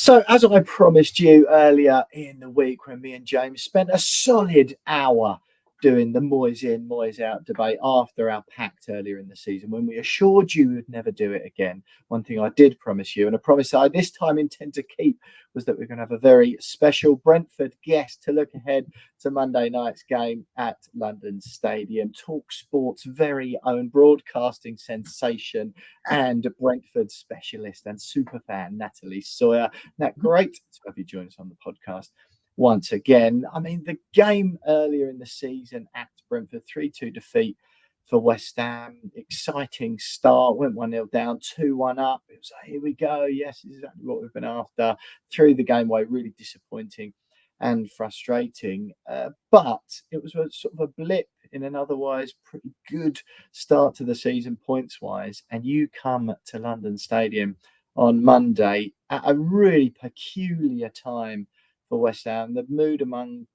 So, as I promised you earlier in the week when me and James spent a solid hour doing the Moyes in, Moyes out debate after our pact earlier in the season, when we assured you we'd never do it again, one thing I did promise you, and a promise I this time intend to keep, was that we're going to have a very special Brentford guest to look ahead to Monday night's game at London Stadium. talkSPORT's very own broadcasting sensation and Brentford specialist and superfan Natalie Sawyer. Nat, great to have you join us on the podcast once again. I mean, the game earlier in the season at Brentford, 3-2 defeat for West Ham. Exciting start, went 1-0 down, 2-1 up. It was like, here we go. Yes, this is exactly what we've been after. Threw the game away, really disappointing and frustrating. But it was a sort of a blip in an otherwise pretty good start to the season points-wise. And you come to London Stadium on Monday at a really peculiar time for West Ham. The mood among,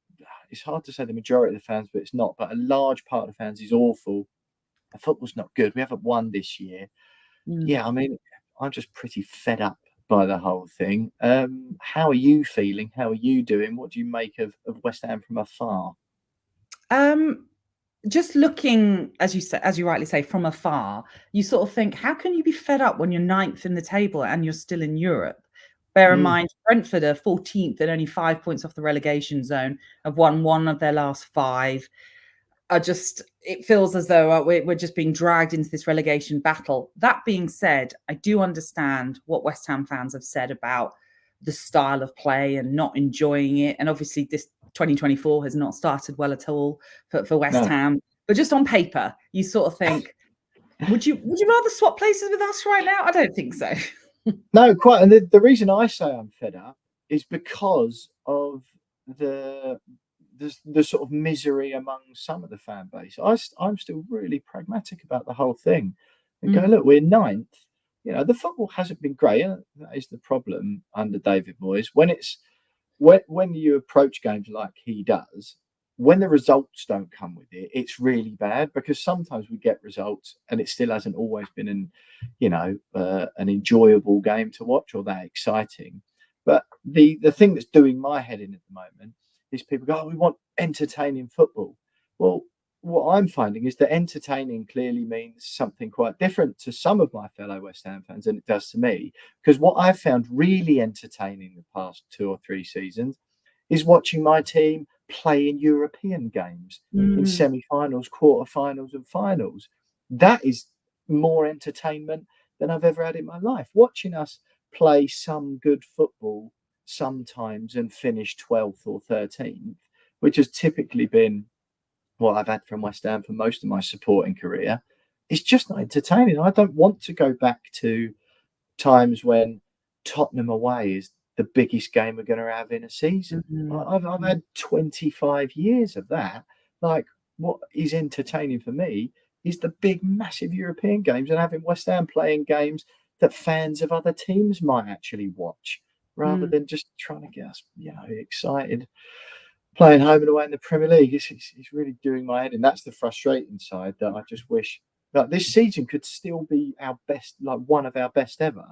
it's hard to say the majority of the fans, but it's not, but a large part of the fans is awful. The football's not good. We haven't won this year. Yeah, I mean, I'm just pretty fed up by the whole thing. How are you feeling? How are you doing? What do you make of West Ham from afar? Just looking, as you rightly say, from afar, you sort of think, how can you be fed up when you're 9th in the table and you're still in Europe? Bear in mind, Brentford are 14th and only 5 points off the relegation zone, have won 1 of their last 5. It feels as though we're just being dragged into this relegation battle. That being said, I do understand what West Ham fans have said about the style of play and not enjoying it. And obviously this 2024 has not started well at all for West Ham. But just on paper, you sort of think, would you rather swap places with us right now? I don't think so. No, quite. And the reason I say I'm fed up is because of the sort of misery among some of the fan base. I'm still really pragmatic about the whole thing. And go, look, we're 9th. You know, the football hasn't been great. And that is the problem under David Moyes. When you approach games like he does, when the results don't come with it, it's really bad, because sometimes we get results and it still hasn't always been an enjoyable game to watch or that exciting. But the thing that's doing my head in at the moment is people go, we want entertaining football. Well, what I'm finding is that entertaining clearly means something quite different to some of my fellow West Ham fans than it does to me. Because what I've found really entertaining the past 2 or 3 seasons is watching my team play in European games, in semi-finals, quarter-finals and finals. That is more entertainment than I've ever had in my life. Watching us play some good football sometimes and finish 12th or 13th, which has typically been what I've had from West Ham for most of my supporting career, it's just not entertaining. I don't want to go back to times when Tottenham away is the biggest game we're going to have in a season. I've had 25 years of that. Like, what is entertaining for me is the big, massive European games and having West Ham playing games that fans of other teams might actually watch, rather than just trying to get us, excited playing home and away in the Premier League. It's really doing my head in. That's the frustrating side, that I just wish that this season could still be our best, like one of our best ever,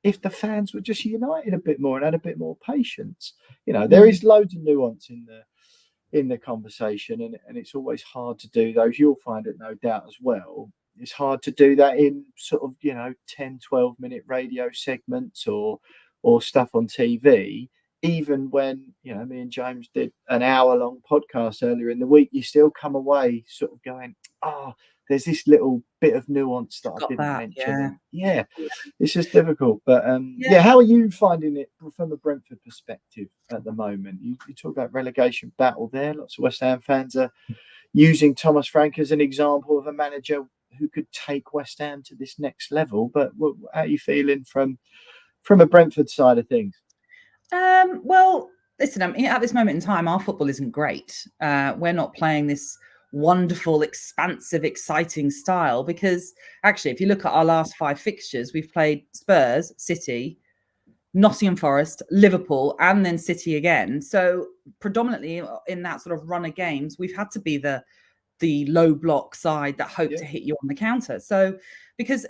if the fans were just united a bit more and had a bit more patience. There is loads of nuance in the conversation, and it's always hard to do those. You'll find it, no doubt, as well. It's hard to do that in sort of 10, 12-minute radio segments or stuff on TV. Even when me and James did an hour-long podcast earlier in the week, you still come away sort of going, there's this little bit of nuance that I didn't mention. Yeah, it's just difficult. But how are you finding it from a Brentford perspective at the moment? You talk about relegation battle there. Lots of West Ham fans are using Thomas Frank as an example of a manager who could take West Ham to this next level. But how are you feeling from a Brentford side of things? Well, listen, at this moment in time, our football isn't great. We're not playing this wonderful, expansive, exciting style, because actually, if you look at our last 5 fixtures, we've played Spurs, City, Nottingham Forest, Liverpool, and then City again. So predominantly in that sort of run of games, we've had to be the low block side that hope to hit you on the counter. So, because,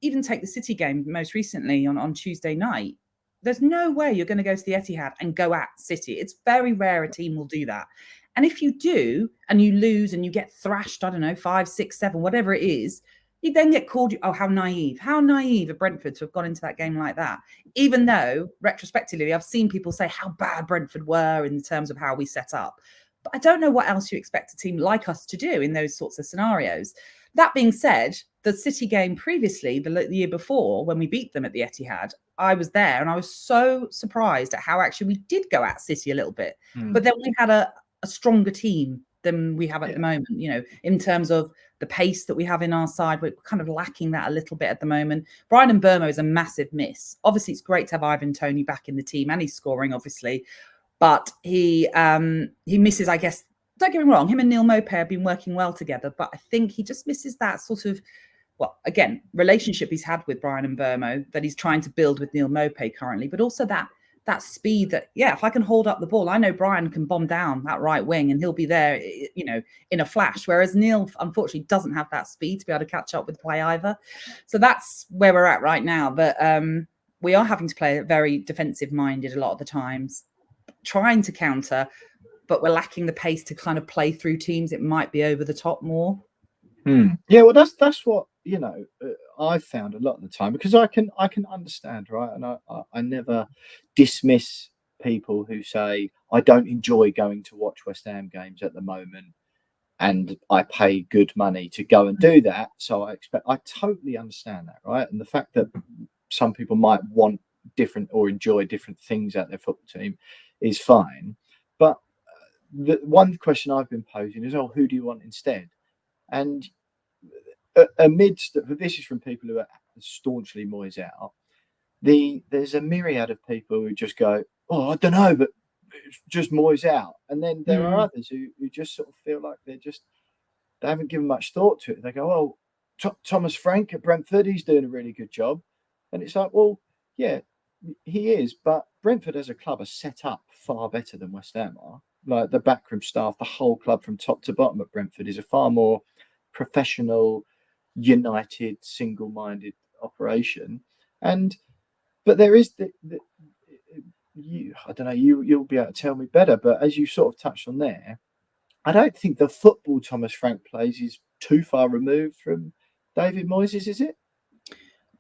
even take the City game most recently on Tuesday night. There's no way you're going to go to the Etihad and go at City. It's very rare a team will do that. And if you do, and you lose and you get thrashed, I don't know, 5, 6, 7, whatever it is, you then get called, oh, how naive of Brentford to have gone into that game like that. Even though, retrospectively, I've seen people say how bad Brentford were in terms of how we set up. But I don't know what else you expect a team like us to do in those sorts of scenarios. That being said, the City game previously, the year before, when we beat them at the Etihad, I was there and I was so surprised at how actually we did go at City a little bit. But then we had a stronger team than we have at the moment, you know, in terms of the pace that we have in our side. We're kind of lacking that a little bit at the moment. Bryan Mbeumo is a massive miss. Obviously, it's great to have Ivan Toney back in the team and he's scoring, obviously. But he misses, I guess, don't get me wrong, him and Neil Maupay have been working well together, but I think he just misses that sort of, well, again, relationship he's had with Bryan Mbeumo that he's trying to build with Neil Maupay currently, but also that speed that, if I can hold up the ball, I know Bryan can bomb down that right wing and he'll be there, you know, in a flash, whereas Neil, unfortunately, doesn't have that speed to be able to catch up with play either. So that's where we're at right now. But we are having to play very defensive-minded a lot of the times, trying to counter, but we're lacking the pace to kind of play through teams. It might be over the top more. Yeah, well, that's what, you know, I've found a lot of the time, because I can understand, right? And I never dismiss people who say, I don't enjoy going to watch West Ham games at the moment and I pay good money to go and do that. So I totally understand that, right? And the fact that some people might want different or enjoy different things at their football team is fine. But the one question I've been posing is, who do you want instead? And amidst, this is from people who are staunchly Moyes out, there's a myriad of people who just go, I don't know, but it's just Moyes out. And then there are others who just sort of feel like they haven't given much thought to it. They go, Thomas Frank at Brentford, he's doing a really good job. And it's like, well, yeah, he is, but Brentford as a club are set up far better than West Ham are. Like the backroom staff, the whole club from top to bottom at Brentford is a far more professional, united, single-minded operation. But there is I don't know, you'll be able to tell me better, but as you sort of touched on there, I don't think the football Thomas Frank plays is too far removed from David Moyes, is it?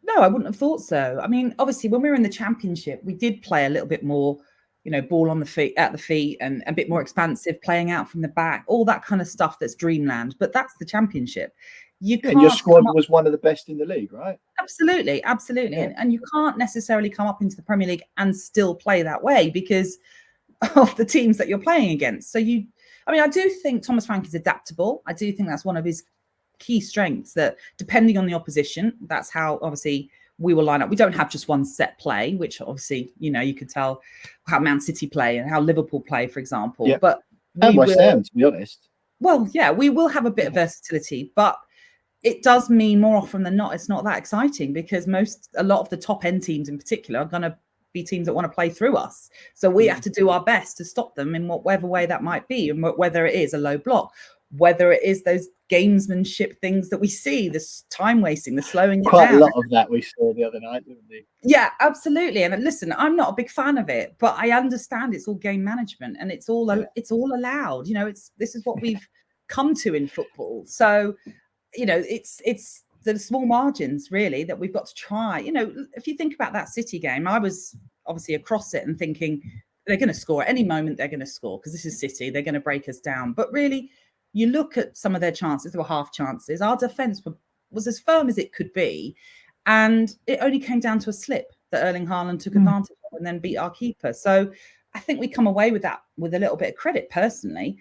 No, I wouldn't have thought so. I mean, obviously, when we were in the Championship, we did play a little bit more, you know, ball on the feet, at the feet, and a bit more expansive, playing out from the back, all that kind of stuff that's dreamland. But that's the Championship. Your squad was one of the best in the league, right? Absolutely. Yeah. And you can't necessarily come up into the Premier League and still play that way because of the teams that you're playing against. So I do think Thomas Frank is adaptable. I do think that's one of his key strengths, that depending on the opposition, that's how obviously we will line up. We don't have just one set play, which obviously, you know, you could tell how Man City play and how Liverpool play, for example. Yeah. But and West Ham, to be honest. Well, yeah, we will have a bit of versatility, but it does mean more often than not, it's not that exciting because a lot of the top end teams in particular are going to be teams that want to play through us. So we have to do our best to stop them in whatever way that might be, and whether it is a low block, whether it is those gamesmanship things that we see, this time wasting, the slowing it down. Quite a lot of that we saw the other night, didn't we? Yeah, absolutely. And listen, I'm not a big fan of it, but I understand it's all game management and it's all allowed. You know, this is what we've come to in football. So, you know, it's the small margins really that we've got to try. You know, if you think about that City game, I was obviously across it and thinking they're going to score at any moment. They're going to score because this is City. They're going to break us down. But really, you look at some of their chances. There were half chances. Our defence was as firm as it could be, and it only came down to a slip that Erling Haaland took advantage of and then beat our keeper. So I think we come away with that with a little bit of credit personally.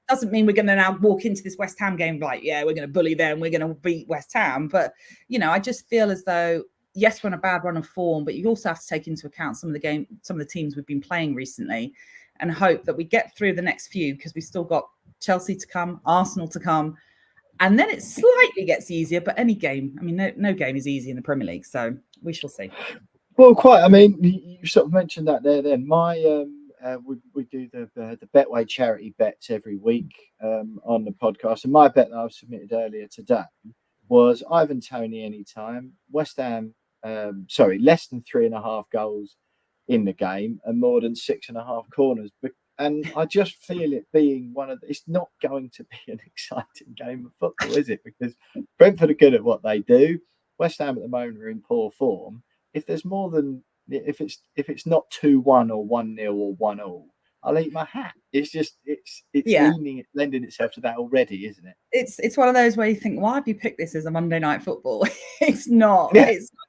Doesn't mean we're going to now walk into this West Ham game like, we're going to bully them, we're going to beat West Ham. But, you know, I just feel as though, yes, we're on a bad run of form, but you also have to take into account some of the teams we've been playing recently and hope that we get through the next few because we've still got Chelsea to come, Arsenal to come. And then it slightly gets easier, but any game, I mean, no game is easy in the Premier League. So we shall see. Well, quite. I mean, you sort of mentioned that there then. We do the Betway charity bets every week on the podcast. And my bet that I submitted earlier today was Ivan Toney anytime, West Ham less than 3.5 goals in the game and more than 6.5 corners. And I just feel it being it's not going to be an exciting game of football, is it? Because Brentford are good at what they do. West Ham at the moment are in poor form. If it's not 2-1 or 1-0 or 1-1, I'll eat my hat. It's lending itself to that already, isn't it? It's one of those where you think, why have you picked this as a Monday night football? It's not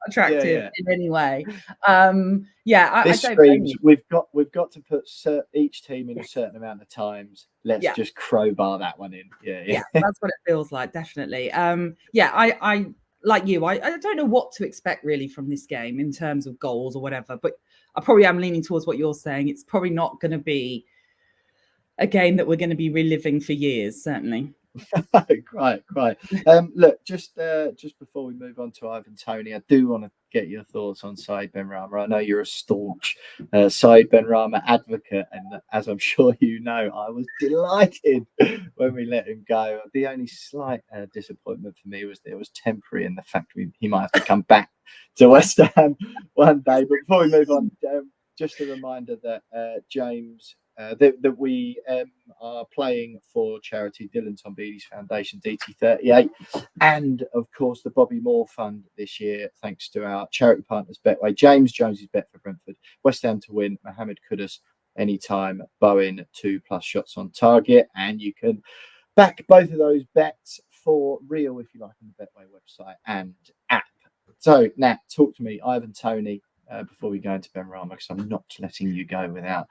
attractive in any way. I don't blame you. We've got to put each team in a certain amount of times. Let's just crowbar that one in. Yeah, that's what it feels like, definitely. I like you. I don't know what to expect really from this game in terms of goals or whatever, but I probably am leaning towards what you're saying. It's probably not going to be a game that we're going to be reliving for years, certainly. Quite. Look, just before we move on to Ivan Toney, I do want to get your thoughts on Said Benrahma. I know you're a staunch Said Benrahma advocate, and as I'm sure you know, I was delighted when we let him go. The only slight disappointment for me was that it was temporary, and the fact he might have to come back to West Ham one day. But before we move on, just a reminder that James. That we are playing for charity Dylan Tombides Foundation DT38, and of course the Bobby Moore Fund this year, thanks to our charity partners Betway. James Jones's bet for Brentford, West Ham to win, Mohamed Kudus anytime, Bowen 2+ shots on target, and you can back both of those bets for real if you like on the Betway website and app. So Nat, talk to me, Ivan Toney. Before we go into Benrahma, because I'm not letting you go without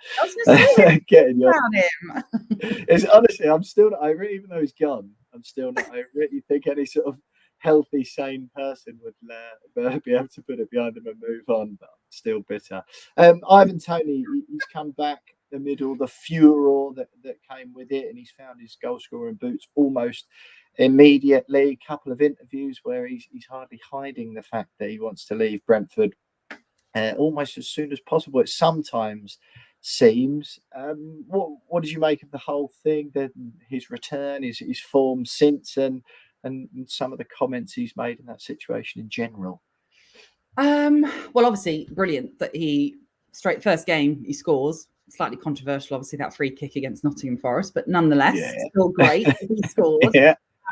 getting your him. It's honestly, I'm still not. Even though he's gone, I'm still not. I really think any sort of healthy, sane person would be able to put it behind him and move on. But I'm still bitter. Ivan Toney, he's come back amid all the furor that came with it, and he's found his goal scoring boots almost immediately. A couple of interviews where he's hardly hiding the fact that he wants to leave Brentford. Almost as soon as possible, it sometimes seems. What did you make of the whole thing? His return, his form since, and some of the comments he's made in that situation in general? Well, obviously, brilliant that first game he scores. Slightly controversial, obviously, that free kick against Nottingham Forest, but nonetheless, still great. He scored,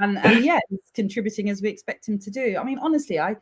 and he's contributing as we expect him to do. I mean, honestly, I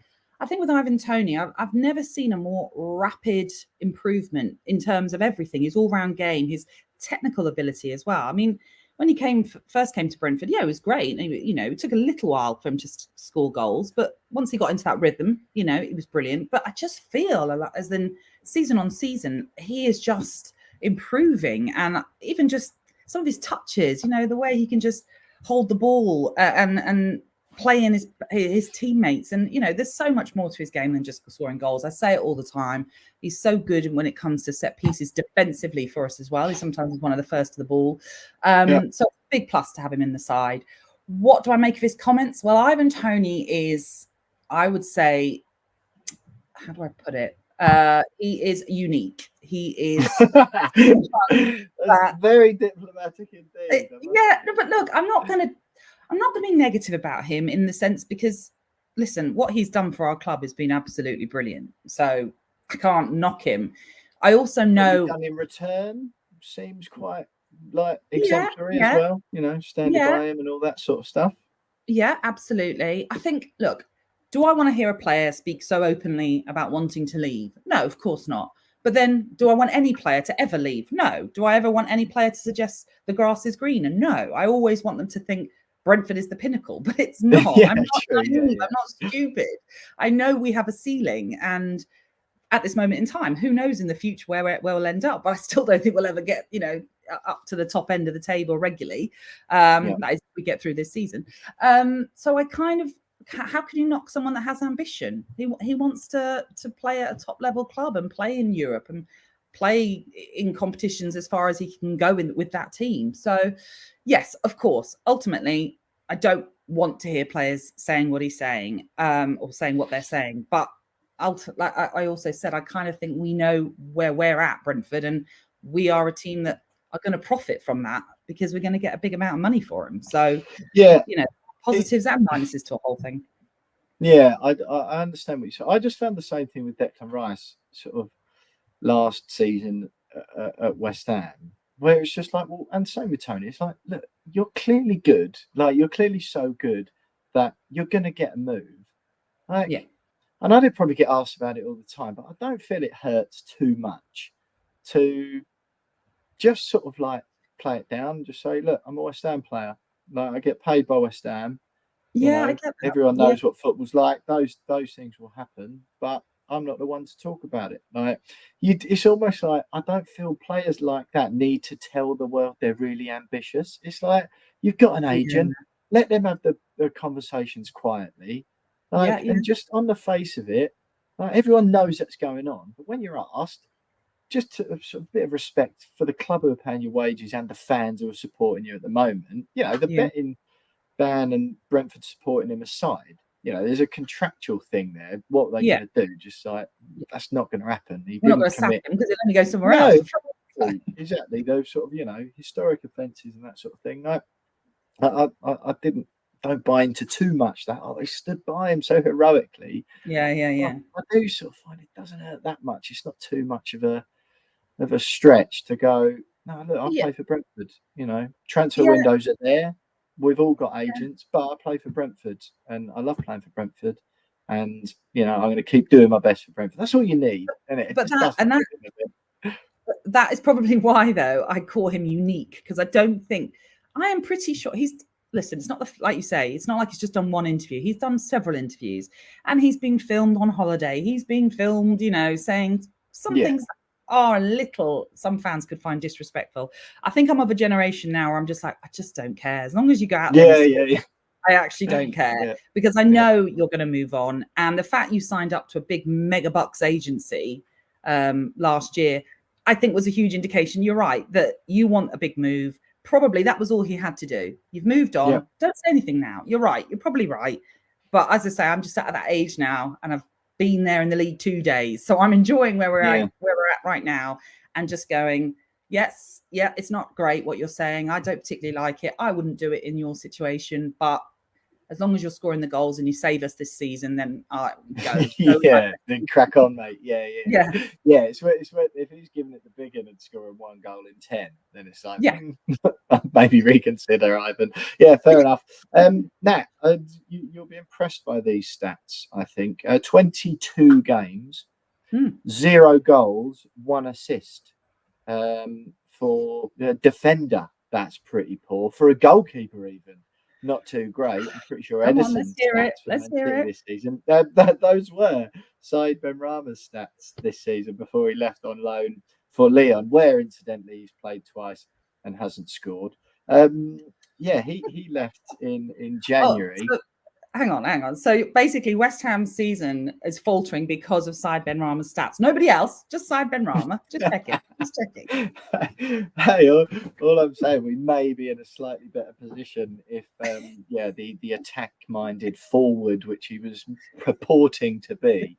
think with Ivan Toney, I've never seen a more rapid improvement in terms of everything. His all-round game, his technical ability as well. I mean, when he first came to Brentford, it was great. It took a little while for him to score goals, but once he got into that rhythm, it was brilliant. But I just feel as in season on season, he is just improving, and even just some of his touches, the way he can just hold the ball and play in his teammates, and there's so much more to his game than just scoring goals. I say it all the time. He's so good when it comes to set pieces defensively for us as well. He's sometimes one of the first to the ball. So it's a big plus to have him in the side. What do I make of his comments? Well, Ivan Toney is, I would say, how do I put it? He is unique. He is very diplomatic indeed. But look, I'm not going to be negative about him in the sense, because listen, what he's done for our club has been absolutely brilliant. So I can't knock him. I also know what he's done in return seems quite exemplary as well. Standing by him and all that sort of stuff. Yeah, absolutely. I think, look, do I want to hear a player speak so openly about wanting to leave? No, of course not. But then, do I want any player to ever leave? No. Do I ever want any player to suggest the grass is greener? No. I always want them to think Brentford is the pinnacle, but it's not. I'm not naive. I'm not stupid. I know we have a ceiling, and at this moment in time, who knows in the future where we'll end up? But I still don't think we'll ever get, up to the top end of the table regularly. That is, if we get through this season. So I kind of, how can you knock someone that has ambition? He wants to play at a top level club and play in Europe and play in competitions as far as he can go with that team. So yes, of course, ultimately, I don't want to hear players saying what he's saying or saying what they're saying. But like I also said, I kind of think we know where we're at, Brentford, and we are a team that are going to profit from that because we're going to get a big amount of money for him. So, positives and minuses to a whole thing. Yeah, I understand what you say. I just found the same thing with Declan Rice, sort of last season at West Ham, where it's just like, well, and same with Tony. It's like, look, you're clearly good. Like, you're clearly so good that you're going to get a move. Like, Yeah. I know they probably get asked about it all the time, but I don't feel it hurts too much to just sort of like play it down and just say, look, I'm a West Ham player. Like, I get paid by West Ham. You Yeah, I know, get that. everyone Yeah, knows what football's like. Those things will happen, but I'm not the one to talk about it. Like, it's almost like I don't feel players like that need to tell the world they're really ambitious. It's like you've got an yeah, agent, let them have the conversations quietly, yeah, like, yeah, and just on the face of it, like, everyone knows that's going on. But when you're asked, just to sort of a bit of respect for the club who are paying your wages and the fans who are supporting you at the moment. You know, the yeah, betting ban and Brentford supporting him aside, you know, there's a contractual thing there. What are they yeah. going to do? Just like, that's not going to happen. He We're not going didn't to sack commit. him because he'll only go somewhere No, else. exactly. Those sort of, you know, historic offences and that sort of thing. No, I didn't. Don't buy into too much that, oh, they stood by him so heroically. Yeah, yeah, But yeah, I do sort of find it doesn't hurt that much. It's not too much of a stretch to go, no, look, I yeah, play for Brentford. You know, transfer yeah. windows are there. We've all got agents, but I play for Brentford and I love playing for Brentford. And, you know, I'm going to keep doing my best for Brentford. That's all you need. And it But just does that forgive him a bit. that is probably why, though, I call him unique, because I don't think, I am pretty sure he's, listen, it's not like you say, it's not like he's just done one interview. He's done several interviews, and he's been filmed on holiday. He's been filmed, saying some Yeah. things that are a little, some fans could find disrespectful. I think I'm of a generation now where I'm just like, I just don't care. As long as you go out there and Yeah, score, yeah, yeah. I actually don't care, Yeah, because I yeah, know you're going to move on. And the fact you signed up to a big mega bucks agency last year, I think was a huge indication. You're right that you want a big move. Probably that was all he had to do. You've moved yeah, on. Don't say anything now. You're right. You're probably right. But as I say, I'm just at that age now, and I've been there in the league 2 days, so I'm enjoying where we're yeah. at right now, and just going, yes, yeah, it's not great what you're saying. I don't particularly like it. I wouldn't do it in your situation, but as long as you're scoring the goals and you save us this season, then go. Yeah, then crack on, mate. Yeah, yeah, Yeah, yeah. Yeah, it's where if he's giving it the big end and scoring 1 goal in 10, then it's like, yeah. maybe reconsider, Ivan. Yeah, fair enough. Nat, you'll be impressed by these stats, I think. 22 games, Mm. 0 goals, 1 assist. For a defender, that's pretty poor. For a goalkeeper, even not too great. I'm pretty sure Come on, let's Edison's hear it. stats for Let's Man hear City it. this season, those were Said Benrahma's stats this season before he left on loan for Leon, where incidentally he's played twice and hasn't scored. Yeah, he left in Oh, January. so hang on. So basically, West Ham's season is faltering because of Said Benrahma's stats. Nobody else, just Said Benrahma. Just checking. Just checking. Hey, all I'm saying, we may be in a slightly better position if, the attack-minded forward, which he was purporting to be,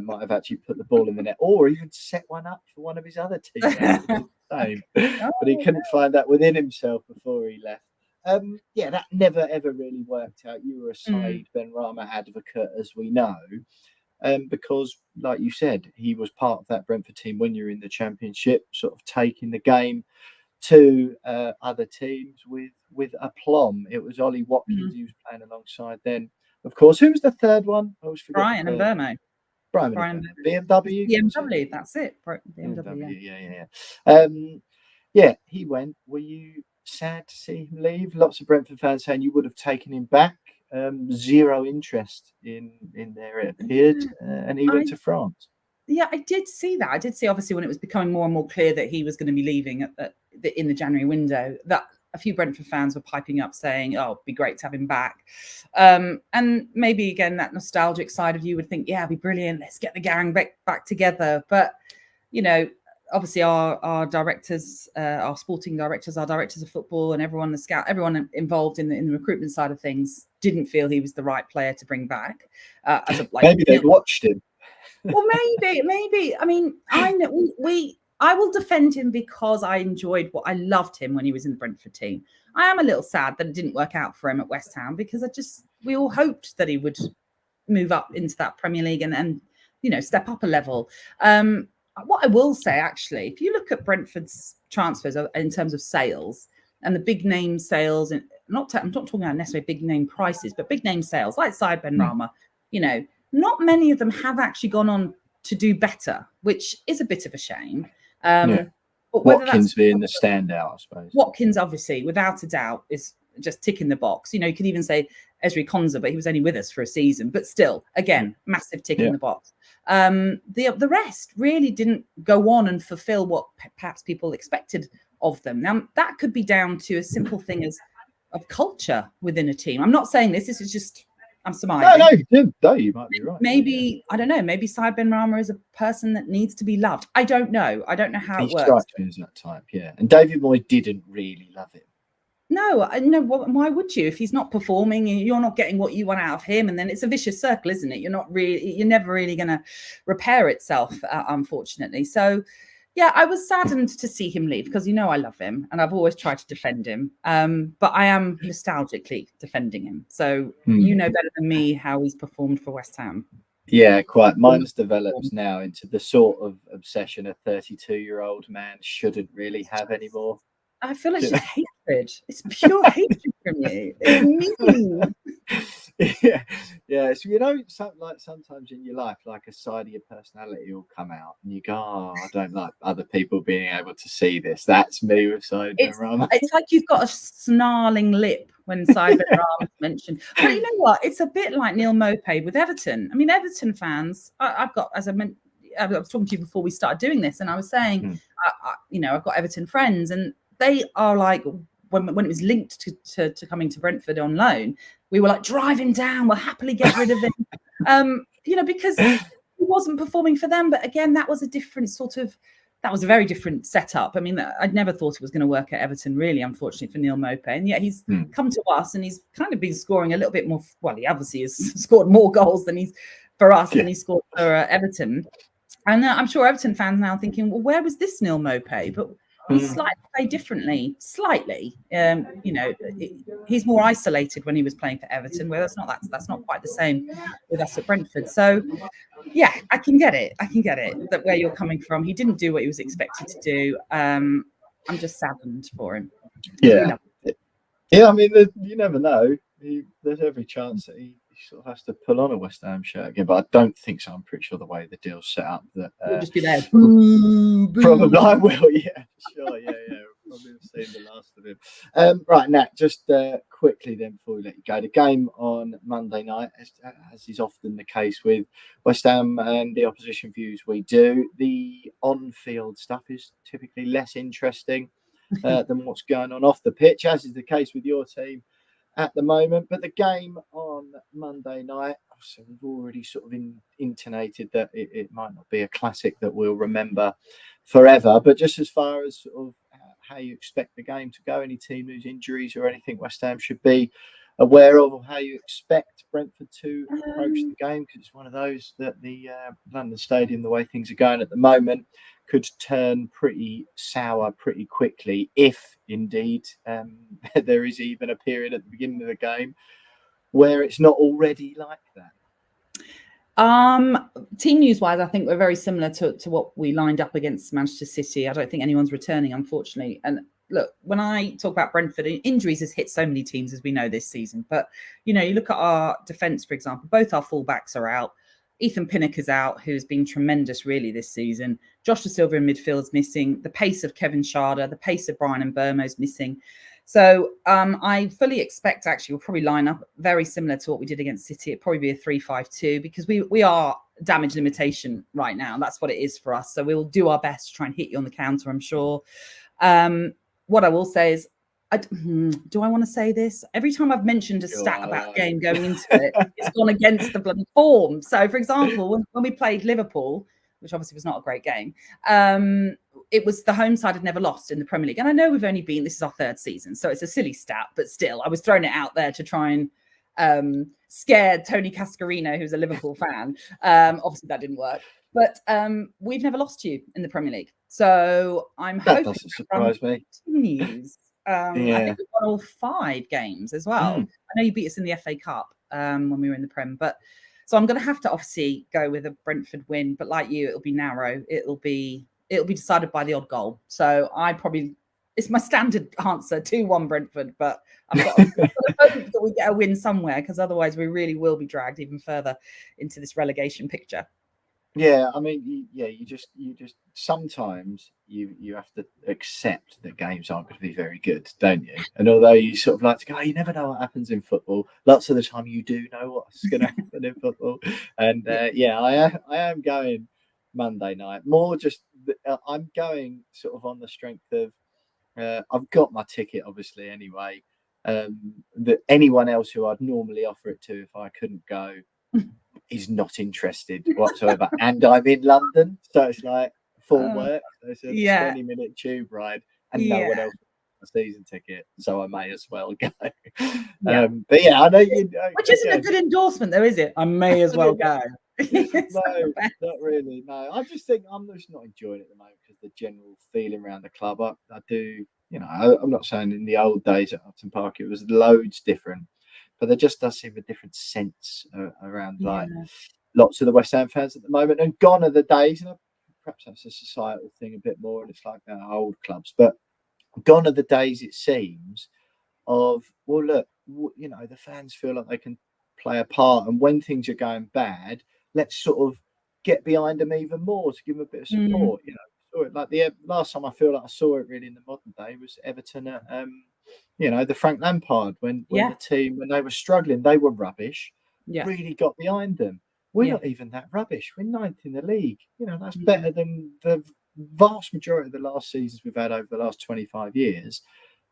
might have actually put the ball in the net, or even set one up for one of his other teammates to do the same. But he couldn't find that within himself before he left. That never ever really worked out. You were a Mm, Said Benrahma advocate, as we know. Because, like you said, he was part of that Brentford team when you're in the Championship, sort of taking the game to other teams with aplomb. It was Ollie Watkins mm. he was playing alongside then. Of course, who was the third one? I always forget Brian the and third. Burmo. Brian Brian and and BMW, was it? BMW. That's it. BMW. Yeah. BMW, yeah. He went. Were you sad to see him leave? Lots of Brentford fans saying you would have taken him back. Zero interest in there, it appeared, and he went I to France. Yeah, I did see that. I did see, obviously, when it was becoming more and more clear that he was going to be leaving in the January window, that a few Brentford fans were piping up saying, oh, it'd be great to have him back. And maybe, again, that nostalgic side of you would think, yeah, it'd be brilliant. Let's get the gang back together. But, obviously our directors, our sporting directors, our directors of football and everyone, the scout, everyone involved in the recruitment side of things didn't feel he was the right player to bring back. Maybe they'd watched him. Well, maybe. I mean, I know I will defend him because I loved him when he was in the Brentford team. I am a little sad that it didn't work out for him at West Ham, because we all hoped that he would move up into that Premier League and step up a level. What I will say, actually, if you look at Brentford's transfers in terms of sales and the big name sales, and I'm not talking about necessarily big name prices, but big name sales like Said Benrahma, not many of them have actually gone on to do better, which is a bit of a shame. But Watkins being the standout, I suppose. Watkins, obviously, without a doubt, is just ticking the box. You could even say Ezri Konsa, but he was only with us for a season. But still, again, massive tick in the box. The rest really didn't go on and fulfill what perhaps people expected of them. Now, that could be down to a simple thing of culture within a team. I'm not saying this. This is just, I'm surmising. No, you might be right. Maybe, I don't know, maybe Said Benrahma is a person that needs to be loved. I don't know how it works. He strikes me as that type, yeah. And David Moyes didn't really love him. No. Why would you? If he's not performing, you're not getting what you want out of him, and then it's a vicious circle, isn't it? You're never really going to repair itself, unfortunately. So, yeah, I was saddened to see him leave because I love him and I've always tried to defend him. But I am nostalgically defending him. So you know better than me how he's performed for West Ham. Yeah, quite. Mine's develops now into the sort of obsession a 32-year-old man shouldn't really have anymore. I feel like it's just hatred. It's pure hatred from you. It's mean. Yeah. So sometimes in your life, like a side of your personality will come out, and you go, "Oh, I don't like other people being able to see this." That's me with Said Benrahma. It's like you've got a snarling lip when Said Benrahma mentioned. But you know what? It's a bit like Neil Maupay with Everton. I mean, Everton fans. I've got, as I mentioned, I was talking to you before we started doing this, and I was saying, I've got Everton friends, and they are like, when it was linked to coming to Brentford on loan, we were like, drive him down, we'll happily get rid of him. Because he wasn't performing for them. But again, that was a very different setup. I mean, I'd never thought it was going to work at Everton, really, unfortunately, for Neil Maupay. And yet he's come to us and he's kind of been scoring a little bit more. Well, he obviously has scored more goals than he's scored for Everton. And I'm sure Everton fans now thinking, well, where was this Neil Maupay? But he's slightly played differently. Slightly. He's more isolated when he was playing for Everton, where that's not quite the same with us at Brentford. So, yeah, I can get it that where you're coming from. He didn't do what he was expected to do. I'm just saddened for him. Yeah. I mean, you never know. There's every chance that he sort of has to pull on a West Ham shirt again, but I don't think so. I'm pretty sure the way the deal's set up that you'll just be there. Probably I will. Yeah, sure. Yeah. Probably have seen the last of him. Right, Nat, just quickly then before we let you go, the game on Monday night, as is often the case with West Ham and the opposition views we do, the on-field stuff is typically less interesting than what's going on off the pitch, as is the case with your team at the moment. But the game on Monday night, so we've already sort of intonated that it might not be a classic that we'll remember forever, but just as far as sort of how you expect the game to go, any team lose injuries or anything West Ham should be aware of, or how you expect Brentford to approach the game, because it's one of those that the London Stadium, the way things are going at the moment, could turn pretty sour pretty quickly if indeed there is even a period at the beginning of the game where it's not already like that. Team news wise, I think we're very similar to what we lined up against Manchester City. I don't think anyone's returning, unfortunately. And look, when I talk about Brentford, injuries has hit so many teams, as we know, this season. But, you look at our defence, for example, both our fullbacks are out. Ethan Pinnock is out, who's been tremendous really this season. Josh Da Silva in midfield is missing. The pace of Kevin Schade, the pace of Brian Mbeumo is missing. So I fully expect, actually, we'll probably line up very similar to what we did against City. It'd probably be a 3-5-2 because we are damage limitation right now. That's what it is for us. So we'll do our best to try and hit you on the counter, I'm sure. What I will say is, do I want to say this? Every time I've mentioned a stat about a game going into it, it's gone against the bloody form. So, for example, when we played Liverpool, which obviously was not a great game, it was the home side had never lost in the Premier League. And I know we've only been, this is our third season, so it's a silly stat, but still, I was throwing it out there to try and scare Tony Cascarino, who's a Liverpool fan. Obviously, that didn't work. But we've never lost to you in the Premier League. So I'm hoping that doesn't surprise me. Continues. I think we've won all 5 games as well. I know you beat us in the FA Cup when we were in the Prem, but So I'm going to have to obviously go with a Brentford win, but like you, it'll be narrow. It'll be decided by the odd goal. So it's my standard answer, 2-1 Brentford, but I've got to hope that we get a win somewhere, because otherwise we really will be dragged even further into this relegation picture. Yeah, I mean, you just sometimes you have to accept that games aren't going to be very good, don't you? And although you sort of like to go, you never know what happens in football. Lots of the time, you do know what's going to happen in football. And I am going Monday night. More just I'm going sort of on the strength of I've got my ticket, obviously, anyway. That anyone else who I'd normally offer it to if I couldn't go is not interested whatsoever. And I'm in London, so it's like full work. So it's a 20-minute tube ride, and no one else has a season ticket, so I may as well go. But yeah, I know you. Which isn't a good endorsement, though, is it? I may as well go. No, not really. No, I just think I'm just not enjoying it at the moment because the general feeling around the club. I do, I'm not saying in the old days at Upton Park it was loads different, but there just does seem a different sense around like lots of the West Ham fans at the moment. And gone are the days, and perhaps that's a societal thing a bit more, and it's like our old clubs, but gone are the days, it seems, of, well, look, the fans feel like they can play a part, and when things are going bad, let's sort of get behind them even more to give them a bit of support. Saw it like the last time I feel like I saw it really in the modern day was Everton at the Frank Lampard when the team, when they were struggling, they were rubbish. Really got behind them. We're not even that rubbish. We're 9th in the league. That's better than the vast majority of the last seasons we've had over the last 25 years.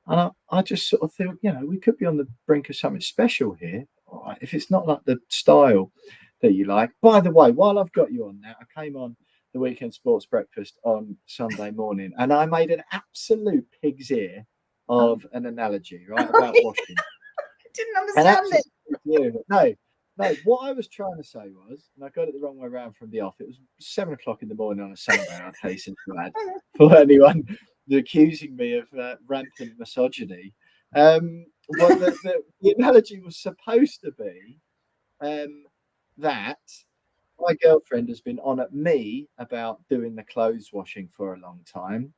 And I just sort of feel, we could be on the brink of something special here. All right, if it's not like the style that you like. By the way, while I've got you on that, I came on the Weekend Sports Breakfast on Sunday morning, and I made an absolute pig's ear of an analogy, right, about washing. I didn't understand it. No, what I was trying to say was, and I got it the wrong way around from the off, it was 7 o'clock in the morning on a Sunday, I'd hasten to add, for anyone accusing me of rampant misogyny. The analogy was supposed to be that my girlfriend has been on at me about doing the clothes washing for a long time,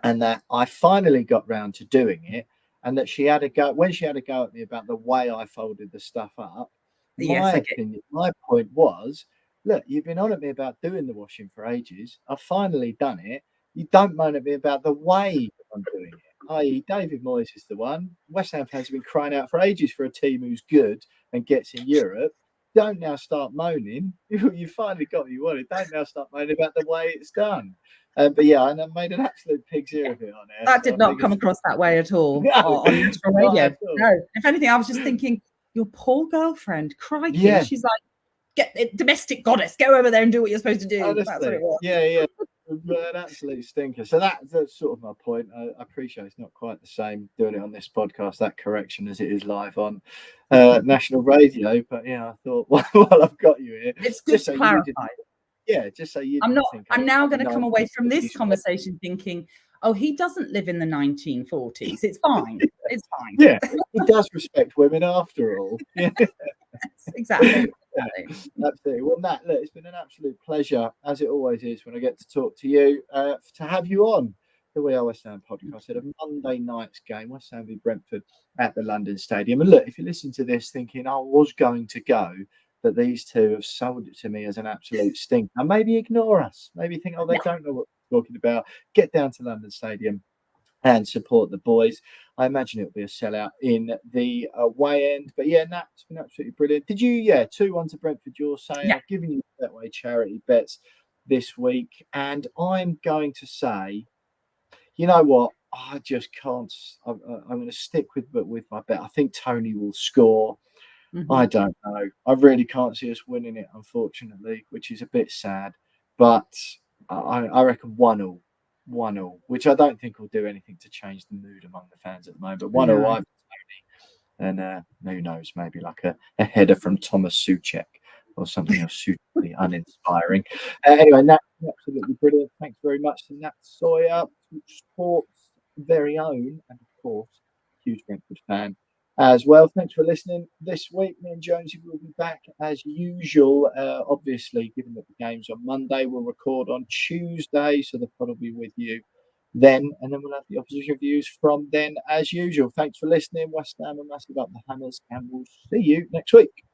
and that I finally got round to doing it, and that she had a go when she had a go at me about the way I folded the stuff up. My point was, look, you've been on at me about doing the washing for ages. I've finally done it. You don't moan at me about the way I'm doing it. I.e., David Moyes is the one. West Ham fans have been crying out for ages for a team who's good and gets in Europe. Don't now start moaning. You finally got what you wanted. Don't now start moaning about the way it's done. But yeah, and I made an absolute pig's ear of it on air. That did not come across that way at all on national radio. No, if anything, I was just thinking, your poor girlfriend, crikey. Yeah. She's like, get it, domestic goddess, go over there and do what you're supposed to do. Honestly, that's what it was. Yeah. An absolute stinker. So that's sort of my point. I appreciate it's not quite the same doing it on this podcast, that correction, as it is live on national radio. But yeah, I thought while I've got you here, it's good to clarify. Just so you. I'm now going to come away from this conversation thinking, oh, he doesn't live in the 1940s. It's fine. It's fine. Yeah, he does respect women after all. Yeah. Exactly. Absolutely. Well, Nat, look, it's been an absolute pleasure, as it always is when I get to talk to you, to have you on the We Are West Ham podcast at a Monday night's game, West Ham v Brentford at the London Stadium. And look, if you listen to this thinking I was going to go, but these two have sold it to me as an absolute stink, and maybe ignore us. Maybe think, oh, they don't know what we're talking about. Get down to London Stadium and support the boys. I imagine it'll be a sellout in the away end. But yeah, Nat, it's been absolutely brilliant. Did you, 2-1 to Brentford, you're saying? I've given you Betway charity bets this week. And I'm going to say, you know what? I just can't. I'm going to stick with my bet. I think Tony will score. Mm-hmm. I don't know. I really can't see us winning it, unfortunately, which is a bit sad. But I reckon 1-1. 1-1, which I don't think will do anything to change the mood among the fans at the moment. But 1-1, Tony, and who knows, maybe like a header from Thomas Souček or something else suitably uninspiring. Anyway, Nat, absolutely brilliant. Thanks very much to Nat Sawyer, Sports' very own, and of course, huge Brentford fan. as well. Thanks for listening this week. Me and Jonesy will be back as usual. Obviously, given that the game's on Monday, we'll record on Tuesday, so the pod will be with you then, and then we'll have the opposition reviews from then as usual. Thanks for listening. West Ham are massive up the Hammers, and we'll see you next week.